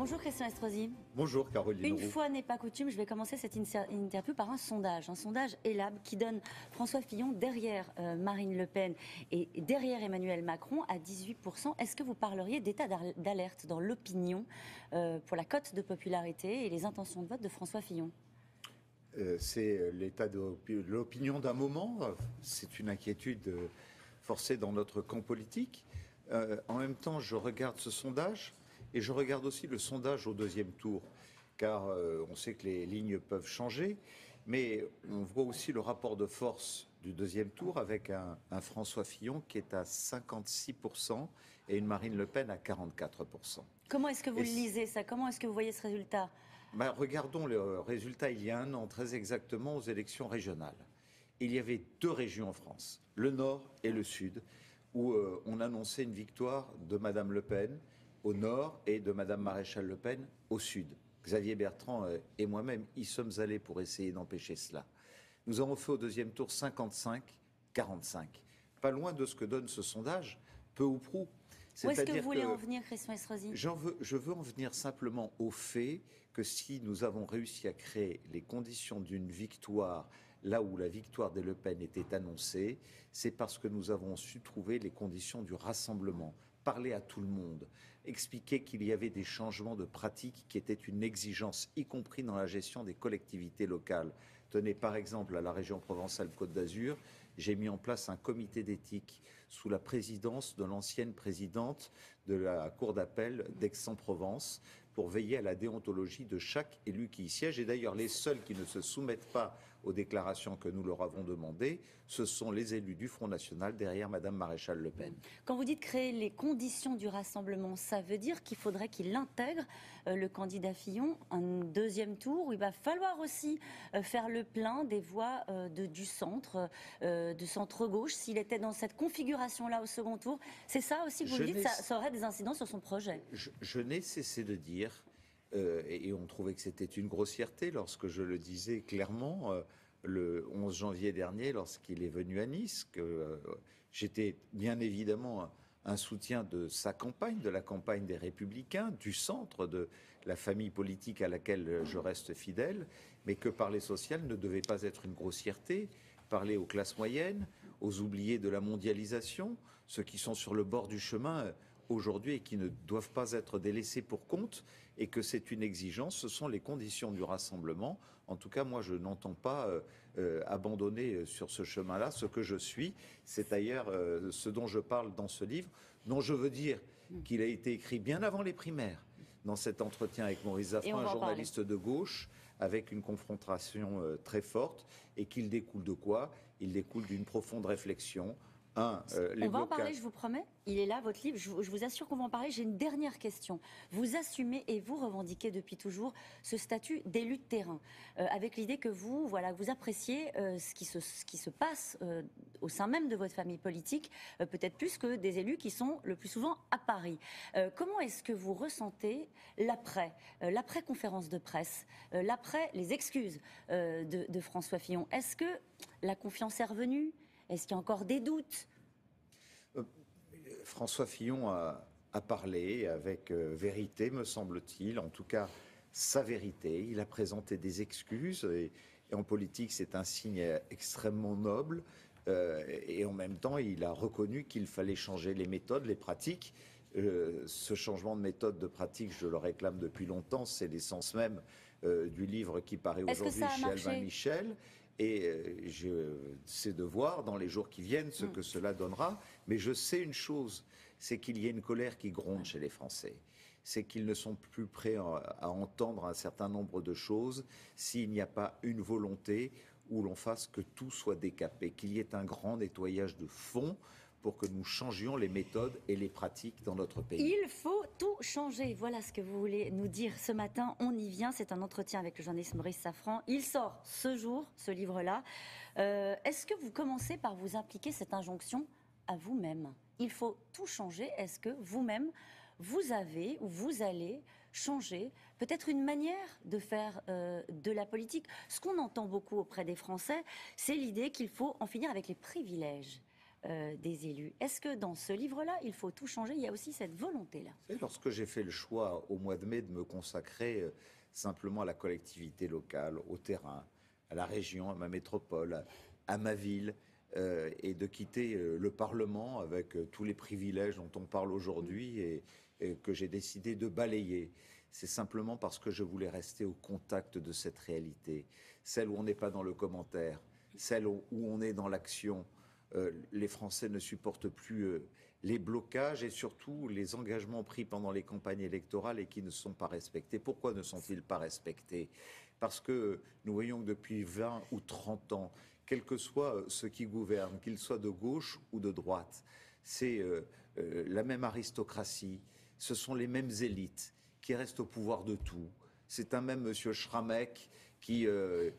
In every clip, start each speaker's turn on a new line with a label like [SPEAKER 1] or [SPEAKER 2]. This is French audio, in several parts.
[SPEAKER 1] Bonjour Christian Estrosi.
[SPEAKER 2] Bonjour Caroline
[SPEAKER 1] Une
[SPEAKER 2] Roux.
[SPEAKER 1] fois n'est pas coutume, je vais commencer cette interview par un sondage ELAB qui donne François Fillon derrière Marine Le Pen et derrière Emmanuel Macron à 18%. Est-ce que vous parleriez d'état d'alerte dans l'opinion pour la cote de popularité et les intentions de vote de François Fillon?
[SPEAKER 2] C'est l'état de l'opinion d'un moment. C'est une inquiétude forcée dans notre camp politique. En même temps, je regarde ce sondage et je regarde aussi le sondage au deuxième tour, car on sait que les lignes peuvent changer, mais on voit aussi le rapport de force du deuxième tour avec un François Fillon qui est à 56% et une Marine Le Pen à 44%.
[SPEAKER 1] Comment est-ce que vous le lisez ça? Comment est-ce que vous voyez ce résultat?
[SPEAKER 2] Regardons le résultat il y a un an, très exactement, aux élections régionales. Il y avait deux régions en France, le Nord et le Sud, où on annonçait une victoire de Madame Le Pen au Nord et de Madame Maréchal Le Pen au Sud. Xavier Bertrand et moi-même y sommes allés pour essayer d'empêcher cela. Nous avons fait au deuxième tour 55-45. Pas loin de ce que donne ce sondage, peu ou prou.
[SPEAKER 1] Où est-ce que vous voulez en venir, Christian Estrosi?
[SPEAKER 2] Je veux en venir simplement au fait que si nous avons réussi à créer les conditions d'une victoire là où la victoire des Le Pen était annoncée, c'est parce que nous avons su trouver les conditions du rassemblement, parler à tout le monde, expliquer qu'il y avait des changements de pratiques qui étaient une exigence, y compris dans la gestion des collectivités locales. Tenez par exemple à la région Provence-Alpes-Côte d'Azur, j'ai mis en place un comité d'éthique sous la présidence de l'ancienne présidente de la Cour d'appel d'Aix-en-Provence pour veiller à la déontologie de chaque élu qui y siège. Et d'ailleurs, les seuls qui ne se soumettent pas aux déclarations que nous leur avons demandées, ce sont les élus du Front National derrière Madame Maréchal Le Pen.
[SPEAKER 1] Quand vous dites créer les conditions du rassemblement, ça veut dire qu'il faudrait qu'il intègre le candidat Fillon un deuxième tour où il va falloir aussi faire le plein des voix du centre, de centre-gauche, s'il était dans cette configuration-là au second tour. C'est ça aussi que vous me dites, ça aurait des incidences sur son projet.
[SPEAKER 2] Je n'ai cessé de dire, et on trouvait que c'était une grossièreté lorsque je le disais clairement, le 11 janvier dernier, lorsqu'il est venu à Nice, que j'étais bien évidemment un soutien de sa campagne, de la campagne des Républicains, du centre, de la famille politique à laquelle je reste fidèle, mais que parler social ne devait pas être une grossièreté. Parler aux classes moyennes, aux oubliés de la mondialisation, ceux qui sont sur le bord du chemin aujourd'hui et qui ne doivent pas être délaissés pour compte, et que c'est une exigence, ce sont les conditions du rassemblement. En tout cas, moi, je n'entends pas abandonner sur ce chemin-là ce que je suis. C'est d'ailleurs ce dont je parle dans ce livre, dont je veux dire qu'il a été écrit bien avant les primaires, dans cet entretien avec Maurice Zafran, un journaliste de gauche, avec une confrontation très forte, et qu'il découle de quoi? Il découle d'une profonde réflexion. On va
[SPEAKER 1] en parler, je vous promets. Il est là, votre livre. Je vous assure qu'on va en parler. J'ai une dernière question. Vous assumez et vous revendiquez depuis toujours ce statut d'élu de terrain, avec l'idée que vous appréciez ce qui se passe au sein même de votre famille politique, peut-être plus que des élus qui sont le plus souvent à Paris. Comment est-ce que vous ressentez l'après-conférence de presse, l'après les excuses de François Fillon? Est-ce que la confiance est revenue? Est-ce qu'il y a encore des doutes?
[SPEAKER 2] François Fillon a parlé avec vérité, me semble-t-il, en tout cas sa vérité. Il a présenté des excuses et en politique c'est un signe extrêmement noble. Et en même temps il a reconnu qu'il fallait changer les méthodes, les pratiques. Ce changement de méthode, de pratique, je le réclame depuis longtemps, c'est l'essence même du livre qui paraît aujourd'hui chez Albin Michel. Et c'est de voir dans les jours qui viennent ce que cela donnera. Mais je sais une chose, c'est qu'il y a une colère qui gronde chez les Français. C'est qu'ils ne sont plus prêts à entendre un certain nombre de choses s'il n'y a pas une volonté où l'on fasse que tout soit décapé, qu'il y ait un grand nettoyage de fond pour que nous changions les méthodes et les pratiques dans notre pays.
[SPEAKER 1] Il faut tout changer. Voilà ce que vous voulez nous dire ce matin. On y vient. C'est un entretien avec le journaliste Maurice Zafran. Il sort ce jour, ce livre-là. Est-ce que vous commencez par vous impliquer cette injonction à vous-même? Il faut tout changer. Est-ce que vous-même, vous avez ou vous allez changer peut-être une manière de faire de la politique? Ce qu'on entend beaucoup auprès des Français, c'est l'idée qu'il faut en finir avec les privilèges. des élus. Est-ce que dans ce livre-là, il faut tout changer? Il y a aussi cette volonté-là.
[SPEAKER 2] Et lorsque j'ai fait le choix au mois de mai de me consacrer simplement à la collectivité locale, au terrain, à la région, à ma métropole, à ma ville, et de quitter le Parlement avec tous les privilèges dont on parle aujourd'hui et que j'ai décidé de balayer, c'est simplement parce que je voulais rester au contact de cette réalité, celle où on n'est pas dans le commentaire, celle où on est dans l'action. Les Français ne supportent plus les blocages et surtout les engagements pris pendant les campagnes électorales et qui ne sont pas respectés. Pourquoi ne sont-ils pas respectés? Parce que nous voyons que depuis 20 ou 30 ans, quel que soit ceux qui gouvernent, qu'ils soient de gauche ou de droite, c'est la même aristocratie, ce sont les mêmes élites qui restent au pouvoir de tout. C'est un même monsieur Schramek qui,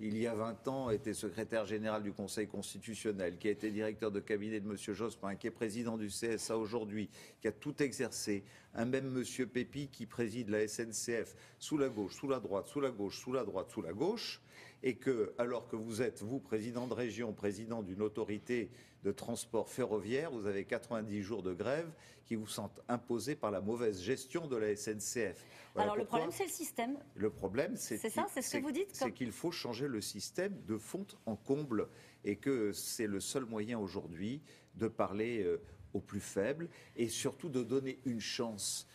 [SPEAKER 2] il y a 20 ans, était secrétaire général du Conseil constitutionnel, qui a été directeur de cabinet de M. Jospin, qui est président du CSA aujourd'hui, qui a tout exercé. Un même M. Pépi qui préside la SNCF sous la gauche, sous la droite, sous la gauche, sous la droite, sous la gauche. Et que, alors que vous êtes, vous, président de région, président d'une autorité de transport ferroviaire, vous avez 90 jours de grève qui vous sont imposés par la mauvaise gestion de la SNCF. Voilà.
[SPEAKER 1] Alors le problème, c'est le système.
[SPEAKER 2] Le problème, c'est
[SPEAKER 1] ça, c'est ce que vous dites.
[SPEAKER 2] C'est qu'il faut changer le système de fond en comble et que c'est le seul moyen aujourd'hui de parler aux plus faibles et surtout de donner une chance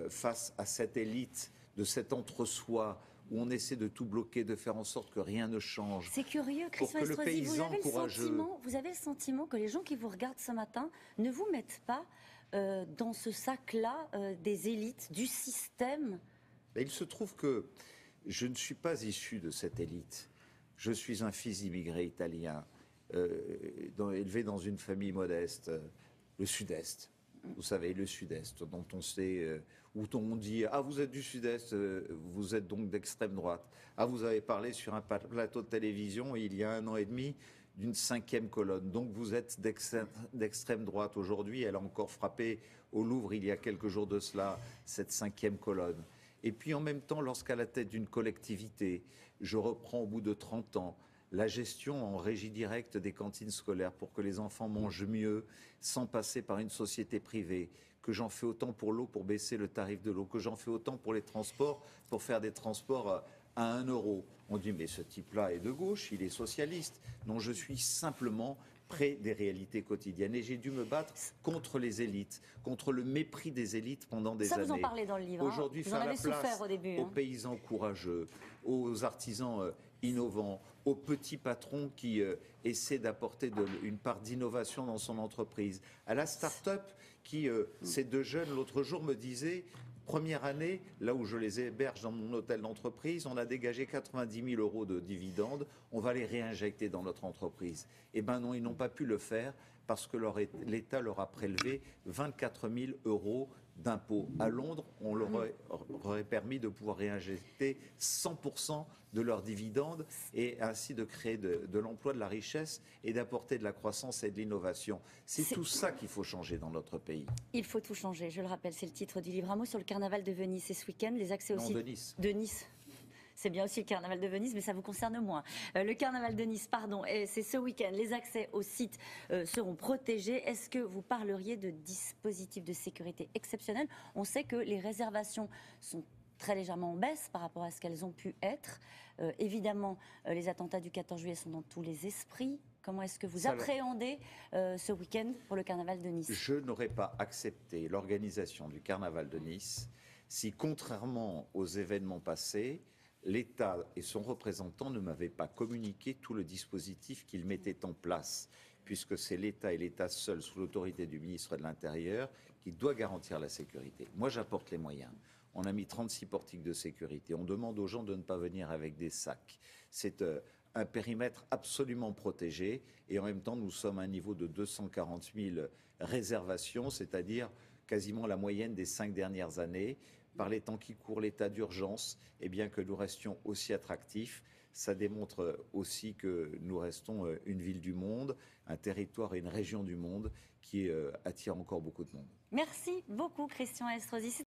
[SPEAKER 2] face à cette élite, de cet entre-soi où on essaie de tout bloquer, de faire en sorte que rien ne change.
[SPEAKER 1] C'est curieux, Christian Estrosi, vous avez le sentiment que les gens qui vous regardent ce matin ne vous mettent pas dans ce sac-là des élites, du système?
[SPEAKER 2] Il se trouve que je ne suis pas issu de cette élite. Je suis un fils d'immigrés italiens, élevé dans une famille modeste, le Sud-Est. Vous savez, le Sud-Est, dont on sait, où on dit « Ah, vous êtes du Sud-Est, vous êtes donc d'extrême droite. Ah, vous avez parlé sur un plateau de télévision, il y a 1 an et demi, d'une 5e colonne. Donc vous êtes d'extrême droite. Aujourd'hui, elle a encore frappé au Louvre, il y a quelques jours de cela, cette 5e colonne. Et puis en même temps, lorsqu'à la tête d'une collectivité, je reprends au bout de 30 ans la gestion en régie directe des cantines scolaires pour que les enfants mangent mieux sans passer par une société privée, que j'en fais autant pour l'eau pour baisser le tarif de l'eau, que j'en fais autant pour les transports pour faire des transports à 1 euro. On dit mais ce type-là est de gauche, il est socialiste. Non, je suis simplement près des réalités quotidiennes. Et j'ai dû me battre contre les élites, contre le mépris des élites pendant des années.
[SPEAKER 1] Ça, vous en parlez dans le livre.
[SPEAKER 2] Aujourd'hui,
[SPEAKER 1] vous en avez souffert au début.
[SPEAKER 2] Aux paysans courageux, aux artisans innovants, aux petits patrons qui essaient d'apporter une part d'innovation dans son entreprise, à la start-up qui, ces 2 jeunes, l'autre jour, me disaient... Première année, là où je les héberge dans mon hôtel d'entreprise, on a dégagé 90 000 euros de dividendes. On va les réinjecter dans notre entreprise. Eh bien non, ils n'ont pas pu le faire parce que l'État leur a prélevé 24 000 euros d'impôts. À Londres, on leur aurait permis de pouvoir réinjecter 100% de leurs dividendes et ainsi de créer de l'emploi, de la richesse et d'apporter de la croissance et de l'innovation. C'est tout ça qu'il faut changer dans notre pays.
[SPEAKER 1] Il faut tout changer, je le rappelle, c'est le titre du livre. Un mot sur le carnaval de Venise, c'est ce week-end, les accès aussi...
[SPEAKER 2] Non, de Nice.
[SPEAKER 1] De Nice. C'est bien aussi le carnaval de Venise, mais ça vous concerne moins. Le carnaval de Nice, pardon, c'est ce week-end. Les accès au site seront protégés. Est-ce que vous parleriez de dispositifs de sécurité exceptionnels? On sait que les réservations sont très légèrement en baisse par rapport à ce qu'elles ont pu être. Évidemment, les attentats du 14 juillet sont dans tous les esprits. Comment est-ce que vous appréhendez ce week-end pour le carnaval de Nice?
[SPEAKER 2] Je n'aurais pas accepté l'organisation du carnaval de Nice si, contrairement aux événements passés, l'État et son représentant ne m'avaient pas communiqué tout le dispositif qu'ils mettaient en place, puisque c'est l'État et l'État seul, sous l'autorité du ministre de l'Intérieur, qui doit garantir la sécurité. Moi, j'apporte les moyens. On a mis 36 portiques de sécurité. On demande aux gens de ne pas venir avec des sacs. C'est un périmètre absolument protégé. Et en même temps, nous sommes à un niveau de 240 000 réservations, c'est-à-dire quasiment la moyenne des 5 dernières années. Par les temps qui courent, l'état d'urgence, et bien que nous restions aussi attractifs, ça démontre aussi que nous restons une ville du monde, un territoire et une région du monde qui attire encore beaucoup de monde.
[SPEAKER 1] Merci beaucoup Christian Estrosi.